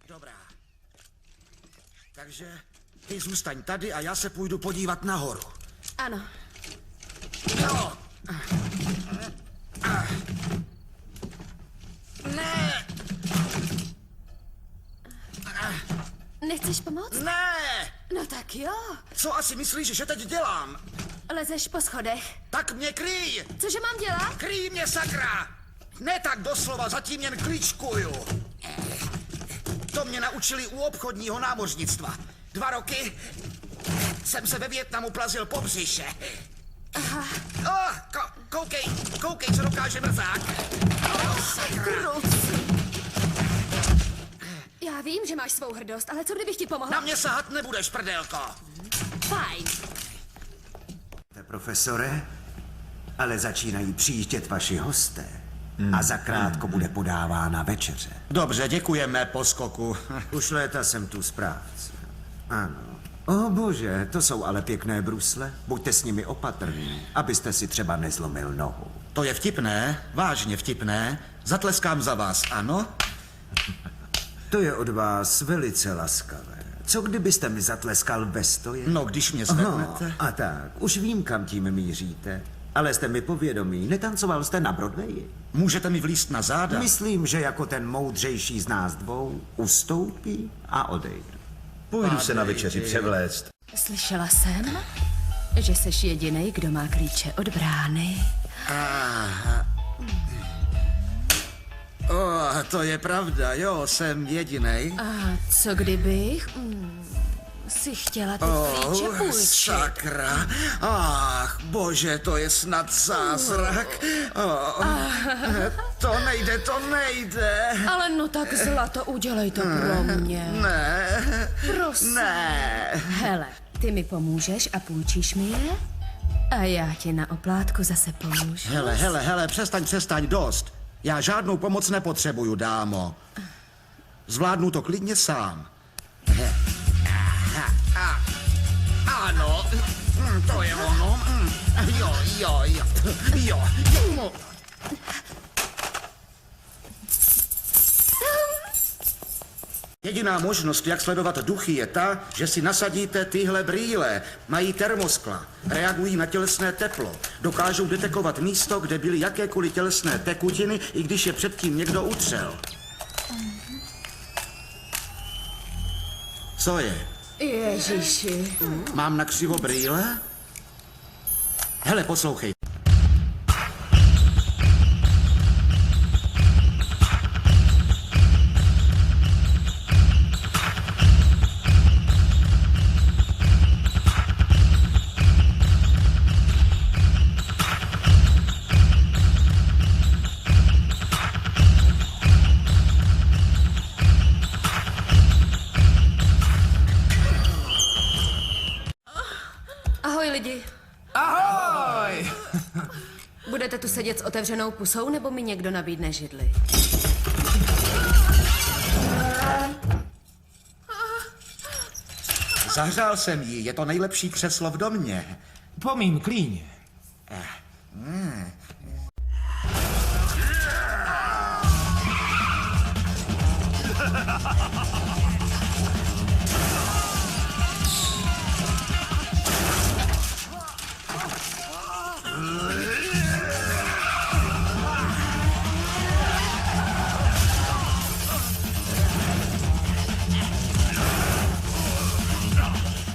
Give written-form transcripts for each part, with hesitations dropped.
Dobrá. Takže ty zůstaň tady a já se půjdu podívat nahoru. Ano. No. Ne! Nechceš pomoct? Ne! No tak jo. Co asi myslíš, že teď dělám? Lezeš po schodech. Tak mě kryj! Cože mám dělat? Kryj mě, sakra! Ne tak doslova, zatím jen kličkuju. To mě naučili u obchodního námořnictva. 2 roky jsem se ve Vietnamu plazil po břiše. Aha. Koukej, co dokáže mrzák. Sakra. Já vím, že máš svou hrdost, ale co kdybych ti pomohla? Na mě sahat nebudeš, prdelko. Fajn. Profesore, ale začínají přijíždět vaši hosté. A zakrátko bude podávána večeře. Dobře, děkujeme, poskoku. Už léta jsem tu správce. Ano. O bože, to jsou ale pěkné brusle. Buďte s nimi opatrní, abyste si třeba nezlomil nohu. To je vtipné, vážně vtipné. Zatleskám za vás, ano? To je od vás velice laskavé. Co kdybyste mi zatleskal ve stoje? No, když mě zvednete. A tak, už vím, kam tím míříte. Ale jste mi povědomí, netancoval jste na Broadwayi? Můžete mi vlízt na záda? Myslím, že jako ten moudřejší z nás dvou ustoupí a odejde. Půjdu se na večeři převléct. Slyšela jsem, že seš jedinej, kdo má klíče od brány. To je pravda, jo, jsem jedinej. A co kdybych si chtěla ty klíče půjčit? Sakra. Ach, bože, to je snad zázrak. To nejde. Ale no tak zlato, udělej to pro mě. Ne. Prosím. Ne. Hele, ty mi pomůžeš a půjčíš mi je? A já ti na oplátku zase pomůžu. Hele, přestaň, dost. Já žádnou pomoc nepotřebuju, dámo. Zvládnu to klidně sám. Ano, to je ono. Jo. Jediná možnost, jak sledovat duchy, je ta, že si nasadíte tyhle brýle. Mají termoskla, reagují na tělesné teplo, dokážou detekovat místo, kde byly jakékoliv tělesné tekutiny, i když je předtím někdo utřel. Co je? Ježiši. Mám na křivo brýle? Hele, poslouchej. Ahoj lidi. Ahoj! Budete tu sedět s otevřenou pusou, nebo mi někdo nabídne židli? Zahřál jsem ji, je to nejlepší křeslo v domě. Po mým klíně.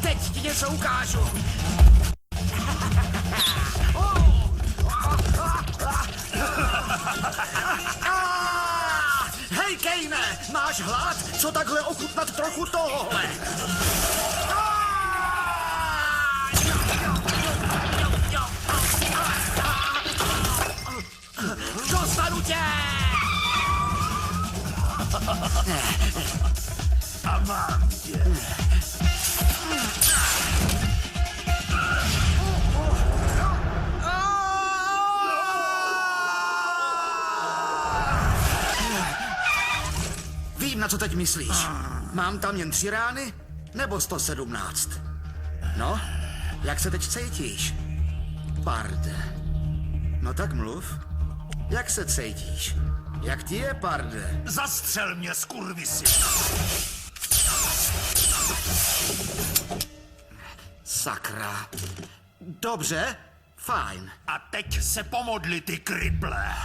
Teď ti něco ukážu. Hej, Kejne, máš hlad? Co takhle ochutnat trochu tohle? Dostanu tě! A mám tě. Vím, na co teď myslíš. Mám tam jen 3 rány? Nebo 117? No, jak se teď cítíš? Parde. No tak mluv. Jak se cítíš? Jak ti je, parde? Zastřel mě, skurvisi. Sakra. Dobře, fajn. A teď se pomodli, ty kriple.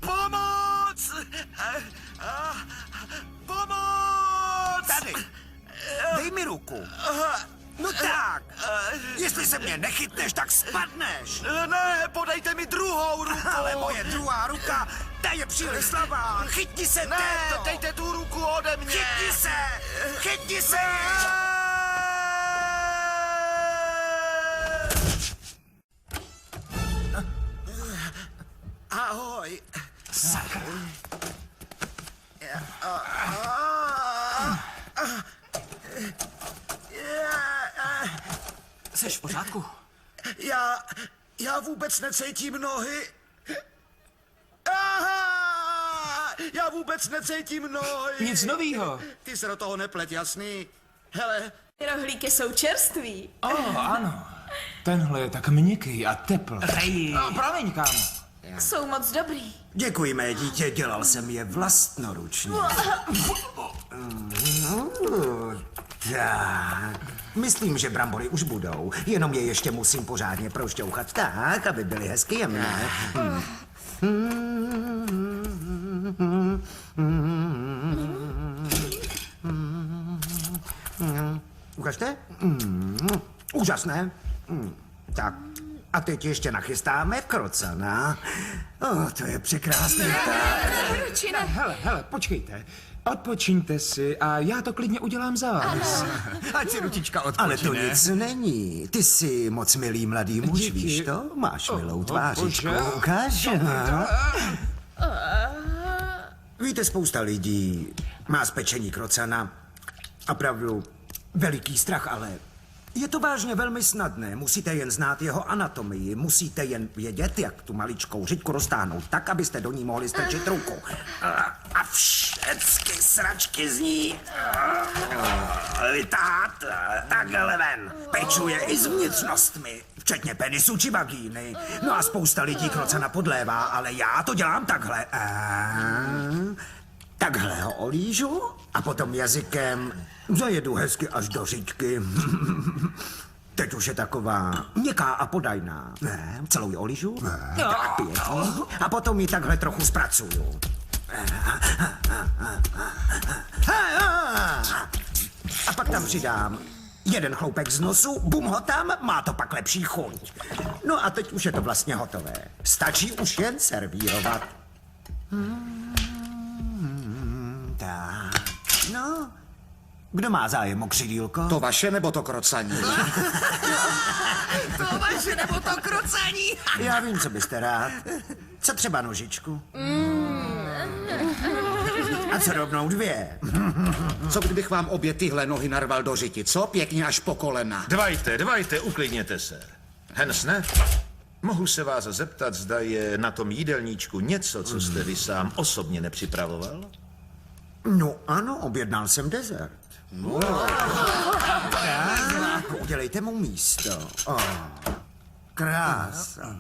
Pomoc! Pomoc! Tady! Dej mi ruku. No tak. Jestli se mě nechytneš, tak spadneš. Ne, podejte mi druhou ruku. Ale moje druhá ruka, ta je příliš slabá. Chytni se Ne, této. dejte tu ruku ode mě. Chytni se! Chytni se! Ahoj. Jseš v pořádku? Já vůbec necítím nohy. Aha! Já vůbec necítím nohy. Nic novýho. Ty se do toho nepleť, jasný? Hele, Rohlíky jsou čerství. Ano. Tenhle je tak měkký a teplý. Reji. Promiň, kámo. Jsou moc dobrý. Děkuji, mé dítě, dělal jsem je vlastnoručně. Tak, myslím, že brambory už budou, jenom je ještě musím pořádně prošťouchat tak, aby byly hezky jemné. Ukažte? Úžasné. Tak, a teď ještě nachystáme krocana. To je překrásné. Či ne? Hele, počkejte. Odpočiňte si a já to klidně udělám za vás. Ať si rutička odpočine. Ale to nic není. Ty jsi moc milý mladý muž, Díky. víš to? Máš milou tvářičku. bože. Ukáž. Víte, spousta lidí má z pečení krocana opravdu veliký strach, ale je to vážně velmi snadné. Musíte jen znát jeho anatomii. Musíte jen vědět, jak tu maličkou řiďku roztáhnout tak, abyste do ní mohli strčit ruku. A všechny sračky z ní vytáhat takhle ven. Pečuje i s vnitřnostmi, včetně penisu či vagíny. No a spousta lidí krocana podlévá, ale já to dělám takhle. Takhle ho olížu a potom jazykem zajedu hezky až do říčky. Teď už je taková měkká a podajná. Ne, celou ji olížu. Tak pěkně. A potom ji takhle trochu zpracuju. A pak tam přidám jeden chloupek z nosu, bum ho tam, má to pak lepší chuť. No a teď už je to vlastně hotové. Stačí už jen servírovat. Tak, no. Kdo má zájem o křidílko? to vaše nebo to krocání? To vaše nebo to krocení. Já vím, co byste rád. Co třeba nožičku? A co rovnou dvě? Co kdybych vám obě tyhle nohy narval do řiti, co? Pěkně až po kolena. Dvajte, uklidněte se. Hensne, mohu se vás zeptat, zda je na tom jídelníčku něco, co jste vy sám osobně nepřipravoval? No ano, objednal jsem dezert. Tak, udělejte mu místo. Krása.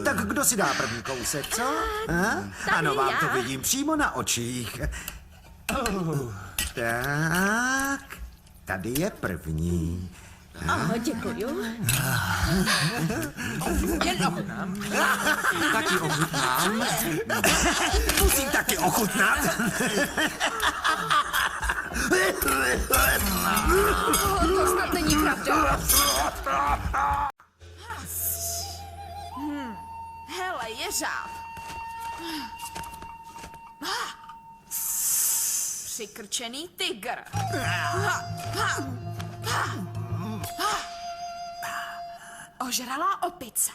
Tak kdo si dá první kousek, co? Ano, vám to vidím přímo na očích. Tak, tady je první. Děkuju. Jen ochutnám. Taky ochutnám. Musím taky ochutnat. To snad není pravda. Hele, jeřáb. Přikrčený tygr. Ožralá opice.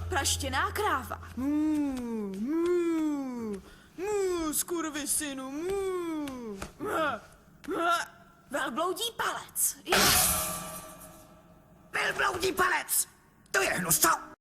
Praštěná kráva. Skurvisynu. Velbloudí palec. Velbloudí palec! To je hnus, co?